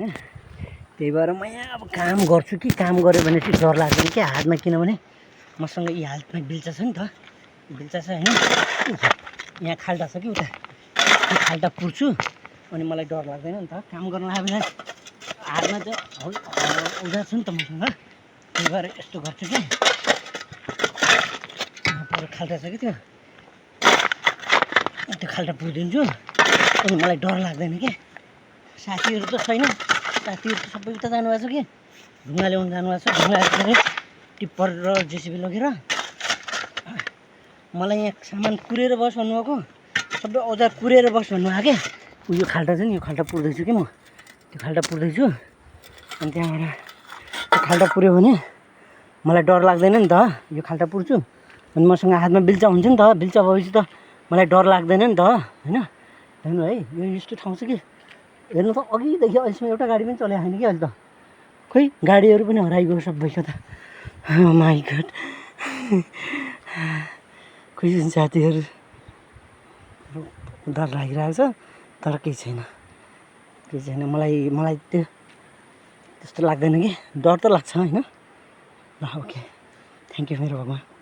त्यही भएर म यहाँ अब काम गर्छु कि काम गरेँ भने चाहिँ डर लाग्दैन क्या हातमा, किनभने मसँग यी हातमा बिल्चा छ नि त, बिल्चा छ होइन, यहाँ खाल्टा छ कि उता, त्यो खाल्टा पुर्छु अनि मलाई डर लाग्दैन नि त। काम गर्न आयो भने हातमा चाहिँ औजार छ नि त मसँग, त्यही भएर यस्तो गर्छु कि पर खाल्टा छ कि त्यो खाल्टा पुरिदिन्छु अनि मलाई डर लाग्दैन क्या। साथीहरू त छैन, साथीहरू त सबै उता जानुभएको छ कि ढुङ्गा ल्याउनु जानुभएको छ, ढुङ्गा चाहिँ टिप्पर र जेसिबी लगेर। मलाई यहाँ सामान कुरेर बस भन्नुभएको, सबै औजार कुरेर बस भन्नुभएको क्या। यो खाल्टा छ नि, यो खाल्टा पुर्दैछु कि म, त्यो खाल्टा पुर्दैछु अनि त्यहाँबाट त्यो खाल्टा पुऱ्यो भने मलाई डर लाग्दैन नि त। यो खाल्टा पुर्छु अनि मसँग हातमा बिल्चा हुन्छ नि त, बिल्चा भएपछि त मलाई डर लाग्दैन नि त होइन। हेर्नु है, यो यस्तो ठाउँ छ कि हेर्नु त, अघिदेखि अहिलेसम्म एउटा गाडी पनि चलेको छैन कि अहिले त, खोइ गाडीहरू पनि हराइगयो सबैको त। माई गड, खोइ साथीहरू डर लागिरहेको छ तर केही छैन, मलाई त्यस्तो लाग्दैन कि, डर त लाग्छ होइन। ल ओके, थ्याङ्क यू मेरो भगवान्।